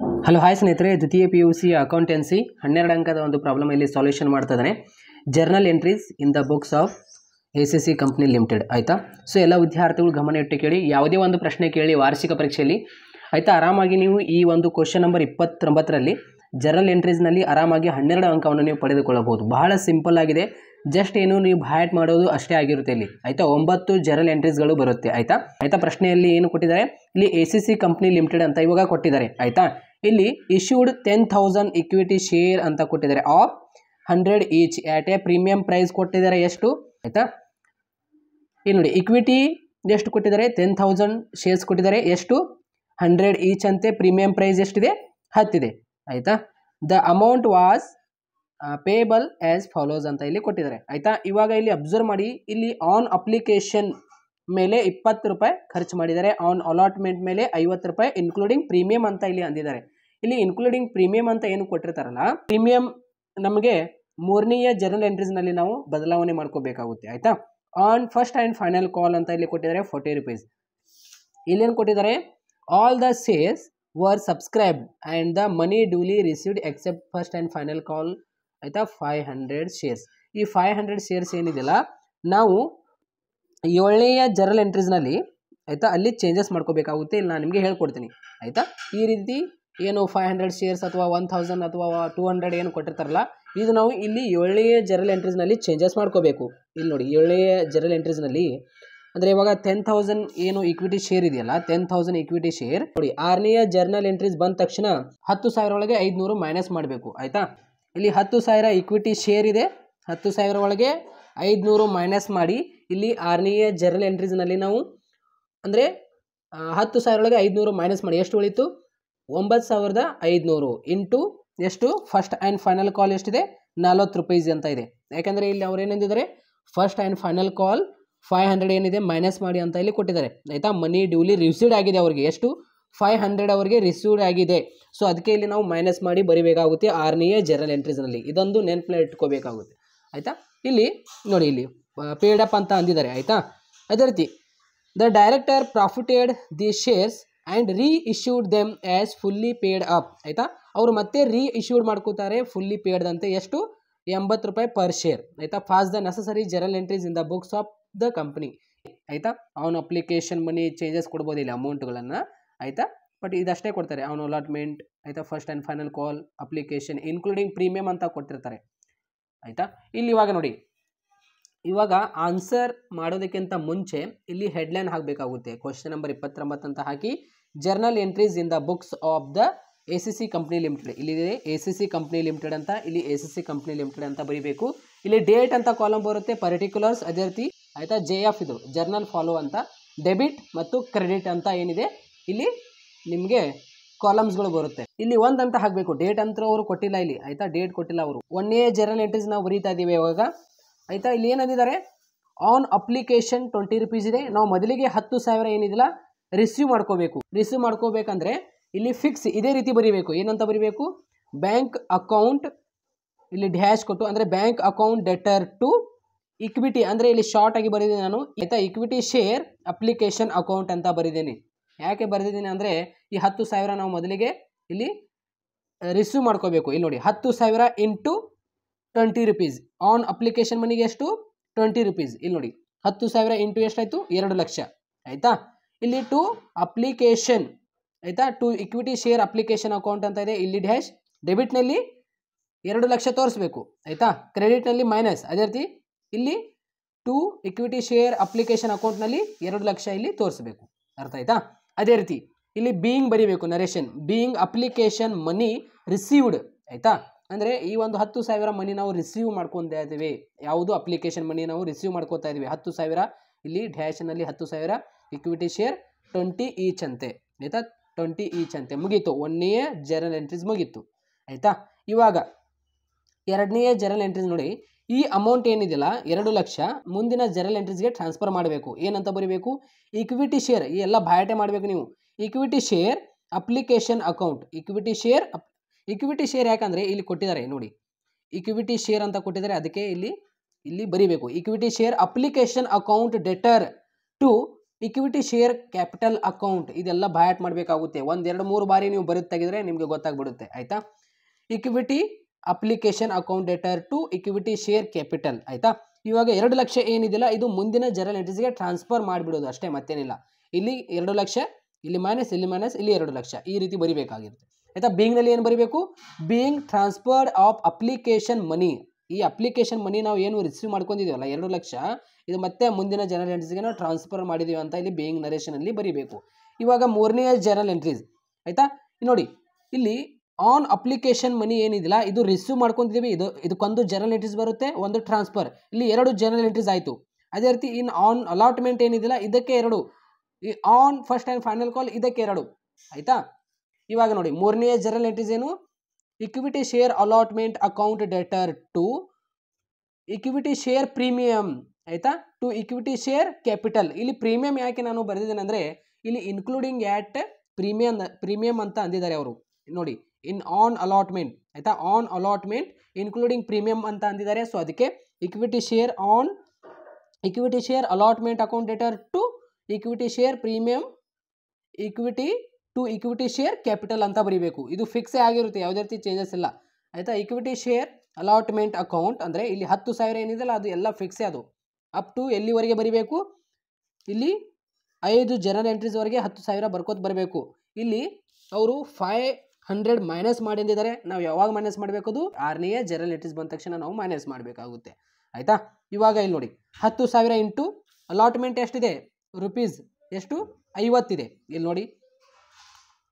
Hello hi ಸ್ನೇಹಿತರೆ, ದ್ವಿತೀಯ PUC accountancy 12 ಅಂಕದ ಒಂದು ಪ್ರಾಬ್ಲಮ್ ಇಲ್ಲಿ ಸಾಲ್ಯೂಷನ್ ಮಾಡ್ತಾ ಇದ್ದಾನೆ. Journal entries in the books of ACC company limited. ಆಯಿತಾ, ಸೊ ಎಲ್ಲ ವಿದ್ಯಾರ್ಥಿಗಳು ಗಮನ ಇಟ್ಟು ಕೇಳಿ. ಯಾವುದೇ ಒಂದು ಪ್ರಶ್ನೆ ಕೇಳಿ ವಾರ್ಷಿಕ ಪರೀಕ್ಷೆಯಲ್ಲಿ, ಆಯಿತಾ, ಆರಾಮಾಗಿ ನೀವು ಈ ಒಂದು ಕ್ವಶನ್ ನಂಬರ್ 29ರಲ್ಲಿ ಜರ್ನಲ್ ಎಂಟ್ರೀಸ್ನಲ್ಲಿ ಆರಾಮಾಗಿ 12 ಅಂಕವನ್ನು ನೀವು ಪಡೆದುಕೊಳ್ಳಬಹುದು. ಬಹಳ ಸಿಂಪಲ್ ಆಗಿದೆ. ಜಸ್ಟ್ ಏನು ನೀವು ಹ್ಯಾಟ್ ಮಾಡೋದು ಅಷ್ಟೇ ಆಗಿರುತ್ತೆ ಇಲ್ಲಿ. ಆಯಿತಾ, 9 ಜರ್ನಲ್ ಎಂಟ್ರೀಸ್ಗಳು ಬರುತ್ತೆ. ಆಯಿತಾ, ಪ್ರಶ್ನೆಯಲ್ಲಿ ಏನು ಕೊಟ್ಟಿದ್ದಾರೆ ಇಲ್ಲಿ ACC ಕಂಪ್ನಿ ಲಿಮಿಟೆಡ್ ಅಂತ ಇವಾಗ ಕೊಟ್ಟಿದ್ದಾರೆ. ಆಯಿತಾ, ಇಲ್ಲಿ ಇಶ್ಯೂಡ್ 10,000 ಇಕ್ವಿಟಿ ಶೇರ್ ಅಂತ ಕೊಟ್ಟಿದ್ದಾರೆ of 100 each at a premium price ಕೊಟ್ಟಿದ್ದಾರೆ. ಎಷ್ಟು? ಆಯಿತಾ, ಇಲ್ಲಿ ನೋಡಿ, ಇಕ್ವಿಟಿ ಎಷ್ಟು ಕೊಟ್ಟಿದ್ದಾರೆ? 10,000 ಶೇರ್ಸ್ ಕೊಟ್ಟಿದ್ದಾರೆ. ಎಷ್ಟು? 100 ಈಚ್ ಅಂತೆ. ಪ್ರೀಮಿಯಂ ಪ್ರೈಸ್ ಎಷ್ಟಿದೆ? 10 ಇದೆ. ಆಯಿತಾ, the amount was payable as follows ಅಂತ ಇಲ್ಲಿ ಕೊಟ್ಟಿದ್ದಾರೆ. ಆಯಿತಾ, ಇವಾಗ ಇಲ್ಲಿ ಅಬ್ಸರ್ವ್ ಮಾಡಿ, ಇಲ್ಲಿ ಆನ್ ಅಪ್ಲಿಕೇಶನ್ ಮೇಲೆ 20 ರೂಪಾಯಿ ಖರ್ಚು ಮಾಡಿದ್ದಾರೆ, ಆನ್ ಅಲಾಟ್ಮೆಂಟ್ ಮೇಲೆ 50 ರೂಪಾಯಿ, ಇನ್ಕ್ಲೂಡಿಂಗ್ ಪ್ರೀಮಿಯಂ ಅಂತ ಇಲ್ಲಿ ಅಂದಿದ್ದಾರೆ. ಇಲ್ಲಿ ಇನ್ಕ್ಲೂಡಿಂಗ್ ಪ್ರೀಮಿಯಂ ಅಂತ ಏನು ಕೊಟ್ಟಿರ್ತಾರಲ್ಲ, ಪ್ರೀಮಿಯಂ ನಮಗೆ ಮೂರನೆಯ ಜರ್ನಲ್ ಎಂಟ್ರೀಸ್ನಲ್ಲಿ ನಾವು ಬದಲಾವಣೆ ಮಾಡ್ಕೋಬೇಕಾಗುತ್ತೆ. ಆಯಿತಾ, on first and final call ಅಂತ ಇಲ್ಲಿ ಕೊಟ್ಟಿದ್ದಾರೆ 40 ರೂಪೀಸ್. ಇಲ್ಲೇನು ಕೊಟ್ಟಿದ್ದಾರೆ? All the shares were subscribed and the money duly received except first and final call. ಆಯಿತಾ, 500 ಶೇರ್ಸ್. ಈ 500 ಶೇರ್ಸ್ ಏನಿದೆಯಲ್ಲ, ನಾವು 7ನೇಯ ಜರ್ನಲ್ ಎಂಟ್ರೀಸ್ನಲ್ಲಿ, ಆಯಿತಾ, ಅಲ್ಲಿ ಚೇಂಜಸ್ ಮಾಡ್ಕೋಬೇಕಾಗುತ್ತೆ. ಇಲ್ಲಿ ನಾನು ನಿಮಗೆ ಹೇಳ್ಕೊಡ್ತೀನಿ. ಆಯಿತಾ, ಈ ರೀತಿ ಏನು 500 ಶೇರ್ಸ್ ಅಥವಾ 1000 ಅಥವಾ 200 ಏನು ಕೊಟ್ಟಿರ್ತಾರಲ್ಲ, ಇದು ನಾವು ಇಲ್ಲಿ 7ನೇಯ ಜರ್ನಲ್ ಎಂಟ್ರೀಸ್ನಲ್ಲಿ ಚೇಂಜಸ್ ಮಾಡ್ಕೋಬೇಕು. ಇಲ್ಲಿ ನೋಡಿ, 7ನೇಯ ಜರ್ನಲ್ ಎಂಟ್ರೀಸ್ನಲ್ಲಿ ಅಂದರೆ ಇವಾಗ 10,000 ಏನು ಇಕ್ವಿಟಿ ಶೇರ್ ಇದೆಯಲ್ಲ, 10,000 ಇಕ್ವಿಟಿ ಶೇರ್ ನೋಡಿ, 6ನೇಯ ಜರ್ನಲ್ ಎಂಟ್ರೀಸ್ ಬಂದ ತಕ್ಷಣ 10,000 ಒಳಗೆ 500 ಮೈನಸ್ ಮಾಡಬೇಕು. ಆಯಿತಾ, ಇಲ್ಲಿ 10,000 ಇಕ್ವಿಟಿ ಶೇರ್ ಇದೆ, 10,000 ಒಳಗೆ 500 ಮೈನಸ್ ಮಾಡಿ, ಇಲ್ಲಿ 6ನೇಯ ಜರ್ನಲ್ ಎಂಟ್ರೀಸ್ನಲ್ಲಿ ನಾವು ಅಂದರೆ 10,000 ಒಳಗೆ 500 ಮೈನಸ್ ಮಾಡಿ ಎಷ್ಟು ಉಳಿತು? 9,500 ಇಂಟು ಎಷ್ಟು? ಫಸ್ಟ್ ಆ್ಯಂಡ್ ಫೈನಲ್ ಕಾಲ್ ಎಷ್ಟಿದೆ? 40 ರೂಪೀಸ್ ಅಂತ ಇದೆ. ಯಾಕಂದರೆ ಇಲ್ಲಿ ಅವ್ರು ಏನಂದಿದ್ದಾರೆ, ಫಸ್ಟ್ ಆ್ಯಂಡ್ ಫೈನಲ್ ಕಾಲ್ 500 ಏನಿದೆ ಮೈನಸ್ ಮಾಡಿ ಅಂತ ಇಲ್ಲಿ ಕೊಟ್ಟಿದ್ದಾರೆ. ಆಯಿತಾ, ಮನಿ ಡ್ಯೂಲಿ ರಿಸೀವ್ಡ್ ಆಗಿದೆ ಅವರಿಗೆ. ಎಷ್ಟು? 500 ಅವರಿಗೆ ರಿಸೀವ್ಡ್ ಆಗಿದೆ. ಸೊ ಅದಕ್ಕೆ ಇಲ್ಲಿ ನಾವು ಮೈನಸ್ ಮಾಡಿ ಬರೀಬೇಕಾಗುತ್ತೆ 6ನೇಯ ಜರ್ನಲ್ ಎಂಟ್ರೀಸ್ನಲ್ಲಿ. ಇದೊಂದು ನೆನಪಿನಲ್ಲಿ ಇಟ್ಕೋಬೇಕಾಗುತ್ತೆ. ಆಯಿತಾ, ಇಲ್ಲಿ ನೋಡಿ, ಇಲ್ಲಿ ಪೇಡ್ ಅಪ್ ಅಂತ ಅಂದಿದ್ದಾರೆ. ಆಯಿತಾ, ಅದೇ ರೀತಿ the director forfeited the shares and reissued them as fully paid up. ಆಯಿತಾ, ಅವರು ಮತ್ತೆ ರೀ ಇಶ್ಯೂಡ್ ಮಾಡ್ಕೋತಾರೆ ಫುಲ್ಲಿ ಪೇಡ್ದಂತೆ. ಎಷ್ಟು? 80 ರೂಪಾಯಿ ಪರ್ ಶೇರ್. ಆಯಿತಾ, pass the necessary journal entries in the books of the company. ಆಯಿತಾ, ಅವನ ಅಪ್ಲಿಕೇಶನ್ ಮನಿ ಚೇಂಜಸ್ ಕೊಡ್ಬೋದು ಇಲ್ಲಿ ಅಮೌಂಟ್ಗಳನ್ನು. ಆಯಿತಾ, ಬಟ್ ಇದಷ್ಟೇ ಕೊಡ್ತಾರೆ, ಅವನ ಅಲಾಟ್ಮೆಂಟ್. ಆಯಿತಾ, first and final call, application, including premium ಅಂತ ಕೊಟ್ಟಿರ್ತಾರೆ. ಆಯಿತಾ, ಇಲ್ಲಿ ಇವಾಗ ನೋಡಿ, ಇವಾಗ ಆನ್ಸರ್ ಮಾಡೋದಕ್ಕಿಂತ ಮುಂಚೆ ಇಲ್ಲಿ ಹೆಡ್ಲೈನ್ ಹಾಕಬೇಕಾಗುತ್ತೆ. ಕ್ವಶನ್ ನಂಬರ್ 29 ಅಂತ ಹಾಕಿ, journal entries in the books of the ACC company limited. ಇಲ್ಲಿದೆ ACC ಕಂಪ್ನಿ ಲಿಮಿಟೆಡ್ ಅಂತ, ಇಲ್ಲಿ ACC ಕಂಪ್ನಿ ಲಿಮಿಟೆಡ್ ಅಂತ ಬರೀಬೇಕು. ಇಲ್ಲಿ ಡೇಟ್ ಅಂತ ಕಾಲಮ್ ಬರುತ್ತೆ, ಪರ್ಟಿಕ್ಯುಲರ್ಸ್. ಅದೇ ರೀತಿ ಆಯಿತಾ, JF ಇದು ಜರ್ನಲ್ ಫಾಲೋ ಅಂತ, ಡೆಬಿಟ್ ಮತ್ತು ಕ್ರೆಡಿಟ್ ಅಂತ ಏನಿದೆ ಇಲ್ಲಿ ನಿಮಗೆ ಕಾಲಮ್ಸ್ಗಳು ಬರುತ್ತೆ. ಇಲ್ಲಿ 1 ಅಂತ ಹಾಕಬೇಕು. ಡೇಟ್ ಅಂತ ಅವರು ಕೊಟ್ಟಿಲ್ಲ ಇಲ್ಲಿ. ಆಯಿತಾ, ಡೇಟ್ ಕೊಟ್ಟಿಲ್ಲ ಅವರು. 1ನೇ ಜರ್ನಲ್ ಎಂಟ್ರೀಸ್ ನಾವು ಬರೀತಾ ಇದ್ದೀವಿ ಇವಾಗ. ಆಯಿತಾ, ಇಲ್ಲಿ ಏನಂದಿದ್ದಾರೆ? ಆನ್ ಅಪ್ಲಿಕೇಶನ್ 20 ರೂಪೀಸ್ ಇದೆ. ನಾವು ಮೊದಲಿಗೆ 10,000 ಏನಿದಿಲ್ಲ ರಿಸೀವ್ ಮಾಡ್ಕೋಬೇಕು. ರಿಸೀವ್ ಮಾಡ್ಕೋಬೇಕಂದ್ರೆ ಇಲ್ಲಿ ಫಿಕ್ಸ್ ಇದೇ ರೀತಿ ಬರೀಬೇಕು. ಏನಂತ ಬರೀಬೇಕು? ಬ್ಯಾಂಕ್ ಅಕೌಂಟ್, ಇಲ್ಲಿ ಡ್ಯಾಶ್ ಕೊಟ್ಟು, ಅಂದರೆ bank account debtor to equity, ಅಂದರೆ ಇಲ್ಲಿ ಶಾರ್ಟ್ ಆಗಿ ಬರೆದಿದ್ದೀನಿ ನಾನು. ಆಯಿತಾ, ಇಕ್ವಿಟಿ ಶೇರ್ ಅಪ್ಲಿಕೇಶನ್ ಅಕೌಂಟ್ ಅಂತ ಬರೆದಿದ್ದೀನಿ. ಯಾಕೆ ಬರೆದಿದ್ದೀನಿ ಅಂದರೆ, ಈ 10,000 ನಾವು ಮೊದಲಿಗೆ ಇಲ್ಲಿ ರಿಸೀವ್ ಮಾಡ್ಕೋಬೇಕು. ಇಲ್ಲಿ ನೋಡಿ, 10,000 ಇಂಟು 20 ರೂಪೀಸ್. ಆನ್ ಅಪ್ಲಿಕೇಶನ್ ಮನಿಗೆ ಎಷ್ಟು? 20 ರೂಪೀಸ್. ಇಲ್ಲಿ ನೋಡಿ, 10,000 ಇಂಟು ಎಷ್ಟಾಯಿತು? 2 ಲಕ್ಷ. ಆಯಿತಾ, ಇಲ್ಲಿ ಟು ಅಪ್ಲಿಕೇಶನ್, ಆಯಿತಾ, to equity share application account ಅಂತ ಇದೆ. ಇಲ್ಲಿ ಡ್ಯಾಶ್, ಡೆಬಿಟ್ನಲ್ಲಿ 2 ಲಕ್ಷ ತೋರಿಸ್ಬೇಕು. ಆಯಿತಾ, ಕ್ರೆಡಿಟ್ನಲ್ಲಿ ಮೈನಸ್. ಅದೇ ರೀತಿ ಇಲ್ಲಿ ಟು ಇಕ್ವಿಟಿ ಶೇರ್ ಅಪ್ಲಿಕೇಶನ್ ಅಕೌಂಟ್ನಲ್ಲಿ 2 ಲಕ್ಷ ಇಲ್ಲಿ ತೋರಿಸ್ಬೇಕು. ಅರ್ಥ ಆಯ್ತಾ? ಅದೇ ರೀತಿ ಇಲ್ಲಿ ಬೀಯಿಂಗ್ ಬರೀಬೇಕು, narration. Being application money received. ಆಯಿತಾ, ಅಂದರೆ ಈ ಒಂದು 10,000 ಮನಿ ನಾವು ರಿಸೀವ್ ಮಾಡ್ಕೊತಾ ಇದ್ದೀವಿ. ಯಾವುದು? ಅಪ್ಲಿಕೇಶನ್ ಮನಿ ನಾವು ರಿಸೀವ್ ಮಾಡ್ಕೋತಾ ಇದ್ದೀವಿ. 10,000 ಇಲ್ಲಿ ಡ್ಯಾಶ್ನಲ್ಲಿ 10,000 ಇಕ್ವಿಟಿ ಶೇರ್ 20 ಈಚ್ ಅಂತೆ. ಆಯಿತಾ, 20 ಈಚ್ ಅಂತೆ. ಮುಗೀತು, 1ನೇ ಜರ್ನಲ್ ಎಂಟ್ರೀಸ್ ಮುಗೀತು. ಆಯಿತಾ, ಇವಾಗ 2ನೇ ಜರ್ನಲ್ ಎಂಟ್ರೀಸ್ ನೋಡಿ, ಈ ಅಮೌಂಟ್ ಏನಿದೆಯಲ್ಲ 2 ಲಕ್ಷ ಮುಂದಿನ ಜರ್ನಲ್ ಎಂಟ್ರೀಸ್ಗೆ ಟ್ರಾನ್ಸ್ಫರ್ ಮಾಡಬೇಕು. ಏನಂತ ಬರೀಬೇಕು? Equity share. ಈ ಎಲ್ಲ ಬಾಯಟೆ ಮಾಡಬೇಕು ನೀವು. Equity share application account. Equity share ಯಾಕಂದರೆ ಇಲ್ಲಿ ಕೊಟ್ಟಿದ್ದಾರೆ ನೋಡಿ, ಇಕ್ವಿಟಿ ಶೇರ್ ಅಂತ ಕೊಟ್ಟಿದ್ದಾರೆ, ಅದಕ್ಕೆ ಇಲ್ಲಿ ಬರೀಬೇಕು. Equity share application account debtor to equity share capital account ಇದೆಲ್ಲ ಬಾಯಾಟ್ ಮಾಡಬೇಕಾಗುತ್ತೆ. 1 2 3 ಬಾರಿ ನೀವು ಬರೆದು ತೆಗೆದ್ರೆ ನಿಮಗೆ ಗೊತ್ತಾಗ್ಬಿಡುತ್ತೆ ಆಯ್ತಾ. Equity application account debtor to equity share capital ಆಯ್ತಾ. ಇವಾಗ 2 ಲಕ್ಷ ಏನಿದೆಯಲ್ಲ ಇದು ಮುಂದಿನ ಜರ್ನಲ್ ಎಂಟ್ರೀಸ್ಗೆ ಟ್ರಾನ್ಸ್ಫರ್ ಮಾಡಿಬಿಡೋದು ಅಷ್ಟೇ, ಮತ್ತೇನಿಲ್ಲ. ಇಲ್ಲಿ 2 ಲಕ್ಷ, ಇಲ್ಲಿ ಮೈನಸ್, ಇಲ್ಲಿ ಮೈನಸ್, ಇಲ್ಲಿ 2 ಲಕ್ಷ ಈ ರೀತಿ ಬರಿಬೇಕಾಗಿರುತ್ತೆ ಆಯ್ತಾ. ಬೀಯಿಂಗ್ನಲ್ಲಿ ಏನು ಬರೀಬೇಕು? Being transferred of application money. ಈ ಅಪ್ಲಿಕೇಶನ್ ಮನಿ ನಾವು ಏನು ರಿಸೀವ್ ಮಾಡ್ಕೊಂಡಿದ್ದೀವಲ್ಲ 2 ಲಕ್ಷ, ಇದು ಮತ್ತೆ ಮುಂದಿನ ಜರ್ನಲ್ ಎಂಟ್ರೀಸ್ಗೆ ನಾವು ಟ್ರಾನ್ಸ್ಫರ್ ಮಾಡಿದ್ದೀವಿ ಅಂತ ಇಲ್ಲಿ ಬೀಯಿಂಗ್ ನರೇಷನಲ್ಲಿ ಬರೀಬೇಕು. ಇವಾಗ 3ನೇ ಜರ್ನಲ್ ಎಂಟ್ರೀಸ್ ಆಯ್ತಾ. ನೋಡಿ ಇಲ್ಲಿ ಆನ್ ಅಪ್ಲಿಕೇಶನ್ ಮನಿ ಏನಿದಿಲ್ಲ ಇದು ರಿಸೀವ್ ಮಾಡ್ಕೊಂಡಿದ್ದೀವಿ, ಇದಕ್ಕೊಂದು ಜರ್ನಲ್ ಎಂಟ್ರೀಸ್ ಬರುತ್ತೆ, ಒಂದು ಟ್ರಾನ್ಸ್ಫರ್. ಇಲ್ಲಿ 2 ಜರ್ನಲ್ ಎಂಟ್ರೀಸ್ ಆಯಿತು. ಅದೇ ರೀತಿ ಇನ್ ಆನ್ ಅಲಾಟ್ಮೆಂಟ್ ಏನಿದಿಲ್ಲ ಇದಕ್ಕೆ 2, ಈ on first and final call ಇದಕ್ಕೆ 2 ಆಯಿತಾ. ಇವಾಗ ನೋಡಿ 3ನೇ ಜರ್ನಲ್ ಎಂಟ್ರೀಸ್ ಏನು? Equity share allotment account debtor to equity share premium ಆಯಿತಾ, ಟು ಇಕ್ವಿಟಿ ಶೇರ್ ಕ್ಯಾಪಿಟಲ್. ಇಲ್ಲಿ ಪ್ರೀಮಿಯಂ ಯಾಕೆ ನಾನು ಬರೆದಿದ್ದೇನೆ ಅಂದರೆ ಇಲ್ಲಿ ಇನ್ಕ್ಲೂಡಿಂಗ್ ಆಟ್ ಪ್ರೀಮಿಯಂ ಅಂತ ಅಂದಿದ್ದಾರೆ ಅವರು. ನೋಡಿ ಇನ್ ಆನ್ ಅಲಾಟ್ಮೆಂಟ್ ಆಯಿತಾ, ಆನ್ ಅಲಾಟ್ಮೆಂಟ್ ಇನ್ಕ್ಲೂಡಿಂಗ್ ಪ್ರೀಮಿಯಂ ಅಂತ ಅಂದಿದ್ದಾರೆ. ಸೊ ಅದಕ್ಕೆ equity share on equity share allotment account debtor to equity share premium equity to equity share capital ಅಂತ ಬರೀಬೇಕು. ಇದು ಫಿಕ್ಸೇ ಆಗಿರುತ್ತೆ, ಯಾವುದೇ ರೀತಿ ಚೇಂಜಸ್ ಇಲ್ಲ ಆಯಿತಾ. ಇಕ್ವಿಟಿ ಶೇರ್ ಅಲಾಟ್ಮೆಂಟ್ ಅಕೌಂಟ್ ಅಂದರೆ ಇಲ್ಲಿ 10,000 ಏನಿದೆಯಲ್ಲ ಅದು ಎಲ್ಲ ಫಿಕ್ಸೇ, ಅದು ಅಪ್ ಟು ಎಲ್ಲಿವರೆಗೆ ಬರೀಬೇಕು? ಇಲ್ಲಿ 5 ಜರ್ನಲ್ ಎಂಟ್ರೀಸ್ವರೆಗೆ 10,000 ಬರ್ಕೋತ ಬರಬೇಕು. ಇಲ್ಲಿ ಅವರು 500 ಮೈನಸ್ ಮಾಡಿದ್ದಾರೆ. ನಾವು ಯಾವಾಗ ಮೈನಸ್ ಮಾಡಬೇಕು? ಅದು 6ನೇ ಜರ್ನಲ್ ಎಂಟ್ರೀಸ್ ಬಂದ ತಕ್ಷಣ ನಾವು ಮೈನಸ್ ಮಾಡಬೇಕಾಗುತ್ತೆ ಆಯಿತಾ. ಇವಾಗ ಇಲ್ಲಿ ನೋಡಿ 10,000 ಇಂಟು ಅಲಾಟ್ಮೆಂಟ್ ಎಷ್ಟಿದೆ? ರುಪೀಸ್ ಎಷ್ಟು? 50 ಇದೆ. ಇಲ್ಲಿ ನೋಡಿ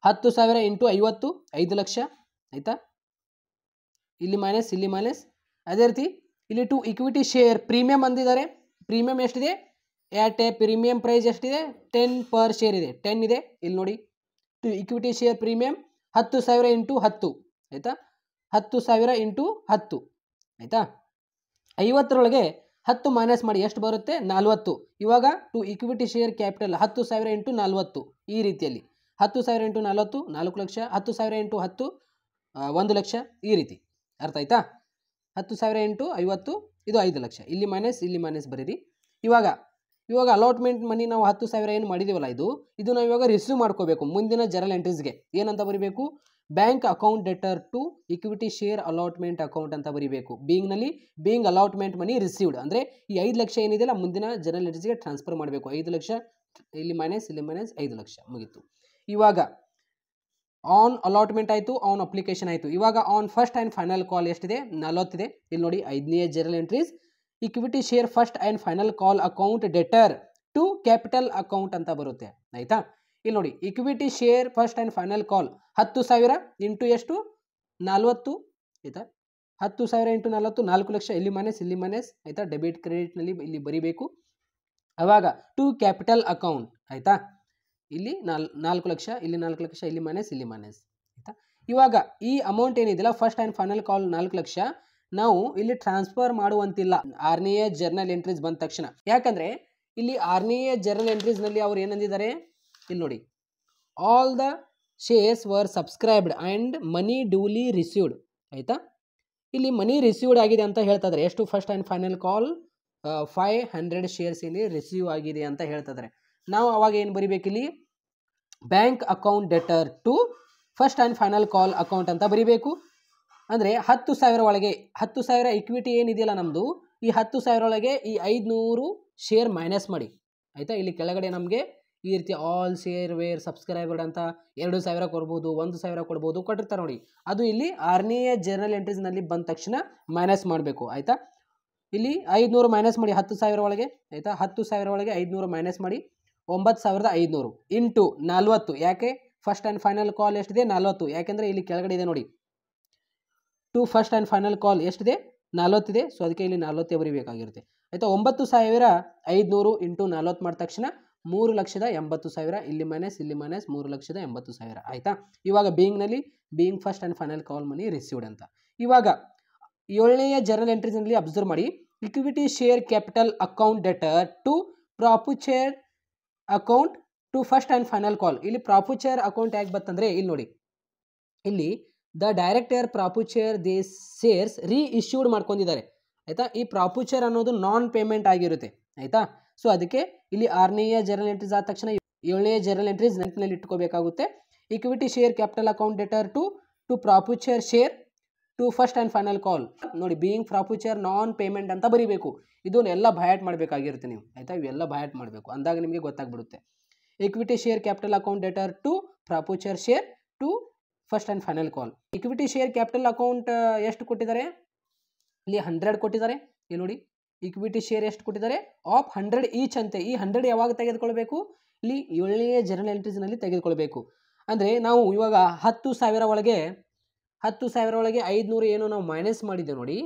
10,000 ಇಂಟು 50 5 ಲಕ್ಷ ಆಯಿತಾ. ಇಲ್ಲಿ ಮೈನಸ್, ಇಲ್ಲಿ ಮೈನಸ್. ಅದೇ ರೀತಿ ಇಲ್ಲಿ ಟು ಇಕ್ವಿಟಿ ಶೇರ್ ಪ್ರೀಮಿಯಂ ಅಂದಿದ್ದಾರೆ. ಪ್ರೀಮಿಯಂ ಎಷ್ಟಿದೆ? ಆಟ್ ಎ ಪ್ರೀಮಿಯಂ ಪ್ರೈಸ್ ಎಷ್ಟಿದೆ? 10 ಪರ್ ಶೇರ್ ಇದೆ, 10 ಇದೆ. ಇಲ್ಲಿ ನೋಡಿ to equity share premium 10,000 into 10 ಆಯಿತಾ. 10,000 ಇಂಟು 10 ಆಯಿತಾ. 50ರೊಳಗೆ 10 ಮೈನಸ್ ಮಾಡಿ ಎಷ್ಟು ಬರುತ್ತೆ? 40. ಇವಾಗ to equity share capital 10,000 into 40 ಈ ರೀತಿಯಲ್ಲಿ 10,000 ಇಂಟು 40 4 ಲಕ್ಷ, 10,000 ಇಂಟು 10 1 ಲಕ್ಷ ಈ ರೀತಿ. ಅರ್ಥ ಆಯ್ತಾ? 10,000 ಇಂಟು 50 ಇದು 5 ಲಕ್ಷ. ಇಲ್ಲಿ ಮೈನಸ್ ಬರೀರಿ. ಇವಾಗ ಅಲಾಟ್ಮೆಂಟ್ ಮನಿ ನಾವು 10,000 ಏನು ಮಾಡಿದ್ದೀವಲ್ಲ ಇದು ನಾವು ಇವಾಗ ರಿಸೀವ್ ಮಾಡ್ಕೋಬೇಕು ಮುಂದಿನ ಜರ್ನಲ್ ಎಂಟ್ರೀಸ್ಗೆ. ಏನಂತ ಬರೀಬೇಕು? Bank account debtor to equity share allotment account ಅಂತ ಬರೀಬೇಕು. ಬೀಯಿಂಗ್ ಅಲಾಟ್ಮೆಂಟ್ ಮನಿ ರಿಸೀವ್ಡ್ ಅಂದರೆ ಈ 5 ಲಕ್ಷ ಏನಿದೆಯಲ್ಲ ಮುಂದಿನ ಜರ್ನಲ್ ಎಂಟ್ರೀಸ್ಗೆ ಟ್ರಾನ್ಸ್ಫರ್ ಮಾಡಬೇಕು. 5 ಲಕ್ಷ, ಇಲ್ಲಿ ಮೈನಸ್ 5 ಲಕ್ಷ ಮುಗೀತು. ಇವಾಗ ಆನ್ ಅಲಾಟ್ಮೆಂಟ್ ಆಯಿತು, ಆನ್ ಅಪ್ಲಿಕೇಶನ್ ಆಯಿತು. ಇವಾಗ on first and final call ಎಷ್ಟಿದೆ? 40 ಇದೆ. ಇಲ್ಲಿ ನೋಡಿ 5ನೇ journal entries equity share first and final call account debtor to capital account ಅಂತ ಬರುತ್ತೆ ಆಯಿತಾ. ಇಲ್ಲಿ ನೋಡಿ equity share first and final call 10,000 into ಎಷ್ಟು? 40 ಆಯಿತಾ. 10,000 ಇಂಟು 40 4 ಲಕ್ಷ, ಇಲ್ಲಿ ಮೈನಸ್ ಆಯಿತಾ. ಡೆಬಿಟ್ ಕ್ರೆಡಿಟ್ನಲ್ಲಿ ಇಲ್ಲಿ ಬರೀಬೇಕು. ಅವಾಗ ಟು ಕ್ಯಾಪಿಟಲ್ ಅಕೌಂಟ್ ಆಯಿತಾ. ಇಲ್ಲಿ 4 ಲಕ್ಷ, ಇಲ್ಲಿ 4 ಲಕ್ಷ, ಇಲ್ಲಿ ಮೈನಸ್ ಆಯಿತಾ. ಇವಾಗ ಈ ಅಮೌಂಟ್ ಏನಿದೆಯಲ್ಲ ಫಸ್ಟ್ ಆ್ಯಂಡ್ ಫೈನಲ್ ಕಾಲ್ 4 ಲಕ್ಷ ನಾವು ಇಲ್ಲಿ ಟ್ರಾನ್ಸ್ಫರ್ ಮಾಡುವಂತಿಲ್ಲ 6ನೇ ಜರ್ನಲ್ ಎಂಟ್ರೀಸ್ ಬಂದ ತಕ್ಷಣ. ಯಾಕಂದರೆ ಇಲ್ಲಿ 6ನೇ ಜರ್ನಲ್ ಎಂಟ್ರೀಸ್ನಲ್ಲಿ ಅವ್ರು ಏನಂದಿದ್ದಾರೆ? ಇಲ್ಲಿ ನೋಡಿ all the shares were subscribed and money duly received ಆಯಿತಾ. ಇಲ್ಲಿ ಮನಿ ರಿಸೀವ್ಡ್ ಆಗಿದೆ ಅಂತ ಹೇಳ್ತಾ ಇದ್ದಾರೆ. ಎಷ್ಟು? First and final call 500 shares ಇಲ್ಲಿ ರಿಸೀವ್ ಆಗಿದೆ ಅಂತ ಹೇಳ್ತಾ ಇದ್ದಾರೆ. ನಾವು ಅವಾಗ ಏನು ಬರಿಬೇಕಿಲ್ಲಿ? Bank account debtor to first and final call account ಅಂತ ಬರಿಬೇಕು. ಅಂದರೆ 10,000 ಒಳಗೆ 10,000 ಇಕ್ವಿಟಿ ಏನಿದೆಯಲ್ಲ ನಮ್ಮದು, ಈ 10,000 ಒಳಗೆ ಈ 500 ಶೇರ್ ಮೈನಸ್ ಮಾಡಿ ಆಯಿತಾ. ಇಲ್ಲಿ ಕೆಳಗಡೆ ನಮಗೆ ಈ ರೀತಿ ಆಲ್ ಶೇರ್ ವೇರ್ ಸಬ್ಸ್ಕ್ರೈಬರ್ಡ್ ಅಂತ 2,000 ಕೊಡ್ಬೋದು, 1,000 ಕೊಡ್ಬೋದು, ಕೊಟ್ಟಿರ್ತಾರೆ ನೋಡಿ. ಅದು ಇಲ್ಲಿ 6ನೇ ಜರ್ನಲ್ ಎಂಟ್ರೀಸ್ನಲ್ಲಿ ಬಂದ ತಕ್ಷಣ ಮೈನಸ್ ಮಾಡಬೇಕು ಆಯಿತಾ. ಇಲ್ಲಿ 500 ಮೈನಸ್ ಮಾಡಿ 10,000 ಒಳಗೆ ಆಯಿತಾ. 10,000 ಒಳಗೆ 500 ಮೈನಸ್ ಮಾಡಿ 9,500 ಇಂಟು 40. ಯಾಕೆ? ಫಸ್ಟ್ ಆ್ಯಂಡ್ ಫೈನಲ್ ಕಾಲ್ ಎಷ್ಟಿದೆ? 40. ಯಾಕೆಂದರೆ ಇಲ್ಲಿ ಕೆಳಗಡೆ ಇದೆ ನೋಡಿ to first and final call ಎಷ್ಟಿದೆ? 40 ಇದೆ. ಸೊ ಅದಕ್ಕೆ ಇಲ್ಲಿ 40 ಬರೀಬೇಕಾಗಿರುತ್ತೆ ಆಯಿತಾ. 9,500 ಇಂಟು 40 ಮಾಡಿದ ತಕ್ಷಣ 3,80,000. ಇಲ್ಲಿ ಮೈನಸ್ 3,80,000 ಆಯಿತಾ. ಇವಾಗ being first and final call money received ಅಂತ. ಇವಾಗ 7ನೇ ಜರ್ನಲ್ ಎಂಟ್ರೀಸ್ನಲ್ಲಿ ಅಬ್ಸರ್ವ್ ಮಾಡಿ equity share capital account debtor to profit account to first and final call. ಇಲ್ಲಿ ಪ್ರಾಫಿಟ್ ಅಕೌಂಟ್ ಯಾಕೆ ಬರ್ತಂದರೆ ಇಲ್ಲಿ ನೋಡಿ ಇಲ್ಲಿ the director profit they shares reissued ಮಾಡ್ಕೊಂಡಿದ್ದಾರೆ ಆಯಿತಾ. ಈ ಪ್ರಾಫಿಟ್ ಅನ್ನೋದು ನಾನ್ ಪೇಮೆಂಟ್ ಆಗಿರುತ್ತೆ ಆಯಿತಾ. ಸೊ ಅದಕ್ಕೆ ಇಲ್ಲಿ 6ನೇಯ ಜರ್ನಲ್ ಎಂಟ್ರೀಸ್ ಆದ ತಕ್ಷಣ 7ನೇಯ ಜರ್ನಲ್ ಎಂಟ್ರೀಸ್ ನೆನಪಿನಲ್ಲಿ ಇಟ್ಕೋಬೇಕಾಗುತ್ತೆ. Equity share capital account debtor to forfeiture share to first and final call. ನೋಡಿ, ಬೀಯಿಂಗ್ ಪ್ರಾಫಿಚರ್ ನಾನ್ ಪೇಮೆಂಟ್ ಅಂತ ಬರೀಬೇಕು. ಇದನ್ನೆಲ್ಲ ಬಯಾಟ್ ಮಾಡಬೇಕಾಗಿರುತ್ತೆ ನೀವು, ಆಯಿತಾ. ಇವೆಲ್ಲ ಬಯಾಟ್ ಮಾಡಬೇಕು, ಅಂದಾಗ ನಿಮಗೆ ಗೊತ್ತಾಗ್ಬಿಡುತ್ತೆ. Equity share capital account debtor to forfeiture share to first and final call. Equity share capital account ಎಷ್ಟು ಕೊಟ್ಟಿದ್ದಾರೆ? ಇಲ್ಲಿ 100 ಕೊಟ್ಟಿದ್ದಾರೆ. ಇಲ್ಲಿ ನೋಡಿ, ಇಕ್ವಿಟಿ ಶೇರ್ ಎಷ್ಟು ಕೊಟ್ಟಿದ್ದಾರೆ? ಆಫ್ 100 ಈಚ್ ಅಂತೆ. ಈ 100 ಯಾವಾಗ ತೆಗೆದುಕೊಳ್ಬೇಕು? ಇಲ್ಲಿ 7ನೇಯ ಜರ್ನಲ್ ಎಂಟ್ರೀಸ್ನಲ್ಲಿ ತೆಗೆದುಕೊಳ್ಬೇಕು. ಅಂದರೆ ನಾವು ಇವಾಗ 10,000 ಒಳಗೆ 500 ಏನೋ ನಾವು ಮೈನಸ್ ಮಾಡಿದ್ದೇವೆ. ನೋಡಿ,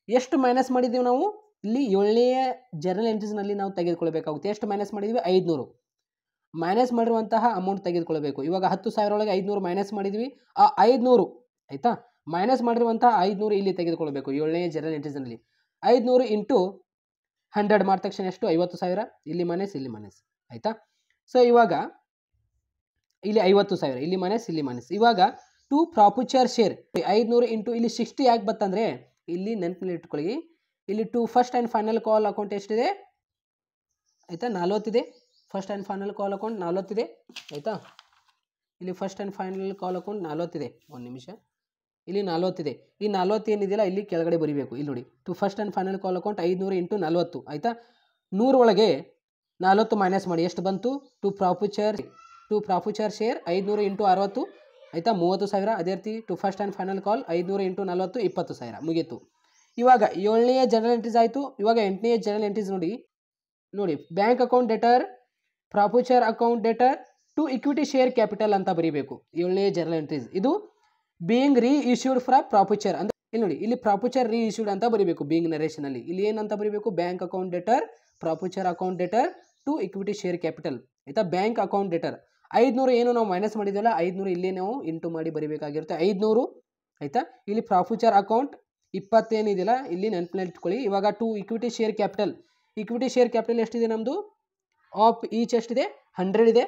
ಎಷ್ಟು ಮೈನಸ್ ಮಾಡಿದ್ದೇವೆ ನಾವು? ಇಲ್ಲಿ 7ನೇಯ ಜರ್ನಲ್ ಎಂಟ್ರೀಸ್ನಲ್ಲಿ ನಾವು ತೆಗೆದುಕೊಳ್ಬೇಕಾಗುತ್ತೆ. ಎಷ್ಟು ಮೈನಸ್ ಮಾಡಿದ್ವಿ? 500. ಮೈನಸ್ ಮಾಡಿರುವಂತಹ ಅಮೌಂಟ್ ತೆಗೆದುಕೊಳ್ಬೇಕು. ಇವಾಗ 10,000 ಒಳಗೆ 500 ಮೈನಸ್ ಮಾಡಿದ್ವಿ. ಆ 500, ಆಯಿತಾ, ಮೈನಸ್ ಮಾಡಿರುವಂತಹ 500 ಇಲ್ಲಿ ತೆಗೆದುಕೊಳ್ಬೇಕು 7ನೇಯ ಜರ್ನಲ್ ಎಂಟ್ರೀಸ್ನಲ್ಲಿ. 500 ಇಂಟು 100 ಮಾಡಿದ ತಕ್ಷಣ ಎಷ್ಟು? 50,000. ಇಲ್ಲಿ ಮೈನಸ್, ಇಲ್ಲಿ ಮೈನಸ್, ಆಯಿತಾ. ಸೊ ಇವಾಗ ಇಲ್ಲಿ 50,000, ಇಲ್ಲಿ ಮೈನಸ್, ಇಲ್ಲಿ ಮೈನಸ್. ಇವಾಗ ಟು ಪ್ರಾಫಿಚರ್ ಶೇರ್ 500 ಇಂಟು ಇಲ್ಲಿ 60 ಯಾಕೆ ಬತ್ತಂದರೆ, ಇಲ್ಲಿ ನೆನಪಿನಲ್ಲಿ ಇಟ್ಕೊಳ್ಳಿ, ಇಲ್ಲಿ to first and final call account ಎಷ್ಟಿದೆ? ಆಯಿತಾ, 40 ಇದೆ. First and final call account 40 ಇದೆ, ಆಯಿತಾ. ಇಲ್ಲಿ first and final call account 40 ಇದೆ. ಒಂದು ನಿಮಿಷ, ಇಲ್ಲಿ 40 ಇದೆ. ಈ 40 ಏನಿದೆಯಲ್ಲ ಇಲ್ಲಿ ಕೆಳಗಡೆ ಬರೀಬೇಕು. ಇಲ್ಲಿ ನೋಡಿ, to first and final call account 500 into 40, ಆಯಿತಾ. 100 ಒಳಗೆ 40 ಮೈನಸ್ ಮಾಡಿ ಎಷ್ಟು ಬಂತು? ಟು ಪ್ರಾಫಿಚರ್ ಶೇರ್ 500 ಇಂಟು 60, ಆಯಿತಾ, 30,000. ಅದೇ ರೀತಿ to first and final call 500 into 40, 20,000 ಮುಗೀತು. ಇವಾಗ 7ನೇಯ ಜರ್ನಲ್ ಎಂಟ್ರೀಸ್ ಆಯಿತು. ಇವಾಗ 8ನೇಯ ಜರ್ನಲ್ ಎಂಟ್ರೀಸ್ ನೋಡಿ, bank account debtor, forfeiture account debtor to equity share capital ಅಂತ ಬರೀಬೇಕು 7ನೇಯ ಜರ್ನಲ್ ಎಂಟ್ರೀಸ್. ಇದು being reissued from forfeiture ಅಂದರೆ ಇಲ್ಲಿ ನೋಡಿ, ಇಲ್ಲಿ ಪ್ರಾಫಿಚರ್ ರೀ ಇಶ್ಯೂಡ್ ಅಂತ ಬರೀಬೇಕು ಬೀಯಿಂಗ್ ನರೇಷನಲ್ಲಿ. ಇಲ್ಲಿ ಏನಂತ ಬರೀಬೇಕು? Bank account debtor, forfeiture account debtor to equity share capital, ಆಯಿತಾ. ಬ್ಯಾಂಕ್ ಅಕೌಂಟ್ ಡೆಟರ್ 500 ಏನು ನಾವು ಮೈನಸ್ ಮಾಡಿದ್ವಲ್ಲ, 500 ಇಲ್ಲೇ ನಾವು ಇಂಟು ಮಾಡಿ ಬರೀಬೇಕಾಗಿರುತ್ತೆ 500, ಆಯಿತಾ. ಇಲ್ಲಿ ಪ್ರಾಫಿಚರ್ ಅಕೌಂಟ್ 20 ಏನಿದೆಯಲ್ಲ ಇಲ್ಲಿ ನೆನಪಿನಲ್ಲಿ ಇಟ್ಕೊಳ್ಳಿ. ಇವಾಗ ಟು ಇಕ್ವಿಟಿ ಶೇರ್ ಕ್ಯಾಪಿಟಲ್ ಎಷ್ಟಿದೆ ನಮ್ಮದು? ಆಫ್ ಈಚ್ ಎಷ್ಟಿದೆ? 100 ಇದೆ.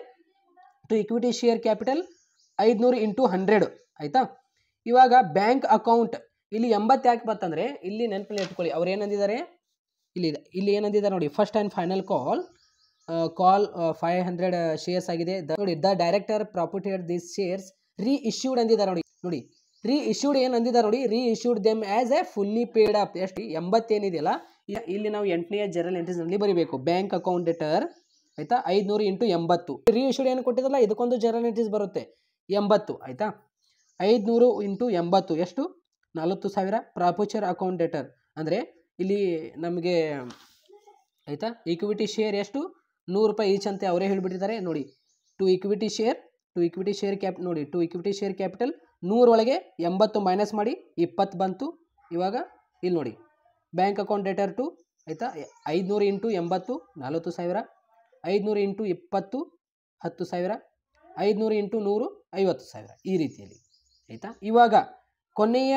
To equity share capital 500 into 100, ಆಯಿತಾ. ಇವಾಗ ಬ್ಯಾಂಕ್ ಅಕೌಂಟ್ ಇಲ್ಲಿ 80 ಯಾಕೆ ಬರ್ತಂದರೆ, ಇಲ್ಲಿ ನೆನಪಿನಲ್ಲಿ ಇಟ್ಕೊಳ್ಳಿ, ಅವ್ರು ಏನಂದಿದ್ದಾರೆ? ಇಲ್ಲಿ ಏನಂದಿದ್ದಾರೆ ನೋಡಿ, first and final call 500 shares ಆಗಿದೆ. ನೋಡಿ, ದ ಡೈರೆಕ್ಟರ್ ಪ್ರಾಫಿಟೆಡ್ ದಿಸ್ ಶೇರ್ಸ್ ರೀ ಇಶ್ಯೂಡ್ ಅಂದಿದ್ದಾರೆ. ನೋಡಿ ರೀ ಇಶ್ಯೂಡ್ ಏನು ಅಂದಿದ್ದಾರೆ ನೋಡಿ, ರೀ issued them as A fully paid up. ಎಷ್ಟು? 80 ಏನಿದೆಯಲ್ಲ ಇಲ್ಲಿ ನಾವು 8ನೇಯ ಜರ್ನಲ್ ಎಂಟ್ರೀಸ್ನಲ್ಲಿ ಬರೀಬೇಕು. ಬ್ಯಾಂಕ್ ಅಕೌಂಟ್ ಡೆಟರ್, ಆಯಿತಾ, 500 ಇಂಟು 80. ರೀ ಇಶ್ಯೂಡ್ ಏನು ಕೊಟ್ಟಿದ್ದಲ್ಲ, ಇದಕ್ಕೊಂದು ಜರ್ನಲ್ ಎಂಟ್ರೀಸ್ ಬರುತ್ತೆ 80, ಆಯಿತಾ. 500 ಇಂಟು 80 ಎಷ್ಟು? 40,000. ಪ್ರಾಫಿಚರ್ ಅಕೌಂಟ್ ಡೆಟರ್ ಅಂದರೆ ಇಲ್ಲಿ ನಮಗೆ, ಆಯಿತಾ, ಈಕ್ವಿಟಿ ಶೇರ್ ಎಷ್ಟು? 100 ರೂಪಾಯಿ ಈಚ್ ಅಂತ ಅವರೇ ಹೇಳಿಬಿಟ್ಟಿದ್ದಾರೆ. ನೋಡಿ, ಟು ಇಕ್ವಿಟಿ ಶೇರ್ ಕ್ಯಾಪಿಟಲ್ 100 ಒಳಗೆ 80 ಮೈನಸ್ ಮಾಡಿ 20 ಬಂತು. ಇವಾಗ ಇಲ್ಲಿ ನೋಡಿ, ಬ್ಯಾಂಕ್ ಅಕೌಂಟ್ ಡೆಟರ್ ಟು, ಆಯಿತಾ, 500 ಇಂಟು 80 40,000, 500 ಇಂಟು 20 10,000, 500 ಇಂಟು 100 50,000, ಈ ರೀತಿಯಲ್ಲಿ, ಆಯಿತಾ. ಇವಾಗ ಕೊನೆಯ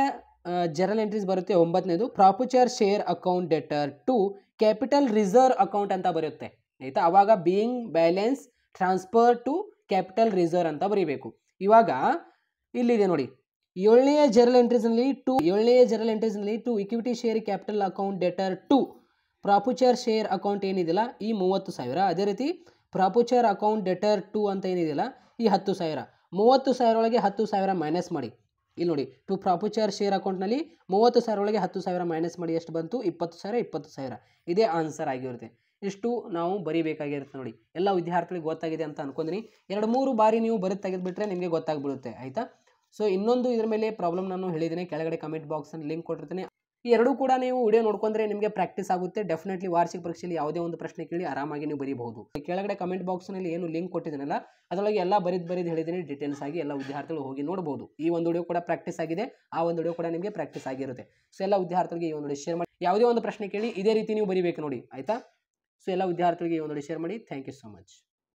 ಜರ್ನಲ್ ಎಂಟ್ರೀಸ್ ಬರುತ್ತೆ 9ನೇದು, forfeiture share account debtor to capital reserve account ಅಂತ ಬರುತ್ತೆ, ಆಯಿತಾ. ಅವಾಗ being balance transfer to capital reserve ಅಂತ ಬರೀಬೇಕು. ಇವಾಗ ಇಲ್ಲಿದೆ ನೋಡಿ, 7ನೇಯ ಜರ್ನಲ್ ಎಂಟ್ರೀಸ್ನಲ್ಲಿ to equity share capital account debtor to forfeiture share account ಏನಿದೆಯಲ್ಲ ಈ 30,000. ಅದೇ ರೀತಿ ಪ್ರಾಫಿಚರ್ ಅಕೌಂಟ್ ಡೆಟರ್ ಟು ಅಂತ ಏನಿದೆಯಲ್ಲ ಈ 10,000. 30,000 ಒಳಗೆ 10,000 ಮೈನಸ್ ಮಾಡಿ. ಇಲ್ಲಿ ನೋಡಿ, ಟು ಪ್ರಾಫಿಚರ್ ಶೇರ್ ಅಕೌಂಟ್ನಲ್ಲಿ 30,000 ಒಳಗೆ 10,000 ಮೈನಸ್ ಮಾಡಿ ಎಷ್ಟು ಬಂತು? 20,000. ಇದೇ ಆನ್ಸರ್ ಆಗಿರುತ್ತೆ. ಇಷ್ಟು ನಾವು ಬರೀಬೇಕಾಗಿರುತ್ತೆ. ನೋಡಿ, ಎಲ್ಲ ವಿದ್ಯಾರ್ಥಿಗಳಿಗೆ ಗೊತ್ತಾಗಿದೆ ಅಂತ ಅನ್ಕೊಂತೀನಿ. 2-3 ಬಾರಿ ನೀವು ಬರೀ ತೆಗೆದುಬಿಟ್ರೆ ನಿಮಗೆ ಗೊತ್ತಾಗ್ಬಿಡುತ್ತೆ, ಆಯಿತಾ. ಸೊ ಇನ್ನೊಂದು ಇದ್ರ ಮೇಲೆ ಪ್ರಾಬ್ಲಮ್ ನಾನು ಹೇಳಿದ್ದೀನಿ, ಕೆಳಗಡೆ ಕಮೆಂಟ್ ಬಾಕ್ಸಲ್ಲಿ ಲಿಂಕ್ ಕೊಟ್ಟಿರ್ತೀನಿ. ಈ ಎರಡೂ ಕೂಡ ನೀವು ವಿಡಿಯೋ ನೋಡ್ಕೊಂಡ್ರೆ ನಿಮಗೆ ಪ್ರಾಕ್ಟೀಸ್ ಆಗುತ್ತೆ. ಡೆಫಿನೆಟ್ಲಿ ವಾರ್ಷಿಕ ಪರೀಕ್ಷೆಯಲ್ಲಿ ಯಾವುದೇ ಒಂದು ಪ್ರಶ್ನೆ ಕೇಳಿ ಆರಾಮಾಗಿ ನೀವು ಬರೀಬಹುದು. ಕೆಳಗಡೆ ಕಮೆಂಟ್ ಬಾಕ್ಸ್ನಲ್ಲಿ ಏನು ಲಿಂಕ್ ಕೊಟ್ಟಿದ್ದೀನಲ್ಲ ಅದರೊಳಗೆ ಎಲ್ಲ ಬರೀದು ಹೇಳಿದ್ದೀನಿ ಡೀಟೇಲ್ಸ್ ಆಗಿ. ಎಲ್ಲ ವಿದ್ಯಾರ್ಥಿಗಳು ಹೋಗಿ ನೋಡಬಹುದು. ಈ ಒಂದು ವಿಡಿಯೋ ಕೂಡ ಪ್ರಾಕ್ಟೀಸ್ ಆಗಿದೆ, ಆ ಒಂದು ವಿಡಿಯೋ ಕೂಡ ನಿಮಗೆ ಪ್ರಾಕ್ಟೀಸ್ ಆಗಿರುತ್ತೆ. ಸೊ ಎಲ್ಲ ವಿದ್ಯಾರ್ಥಿಗಳಿಗೆ ಈ ಒಂದು ವಿಡಿಯೋ ಶೇರ್ ಮಾಡಿ. ಯಾವುದೇ ಒಂದು ಪ್ರಶ್ನೆ ಕೇಳಿ ಇದೇ ರೀತಿ ನೀವು ಬರೀಬೇಕು ನೋಡಿ, ಆಯಿತಾ. ಸೊ ಎಲ್ಲ ವಿದ್ಯಾರ್ಥಿಗಳಿಗೆ ಈ ಒಂದು ವಿಡಿಯೋ ಶೇರ್ ಮಾಡಿ. Thank you so much.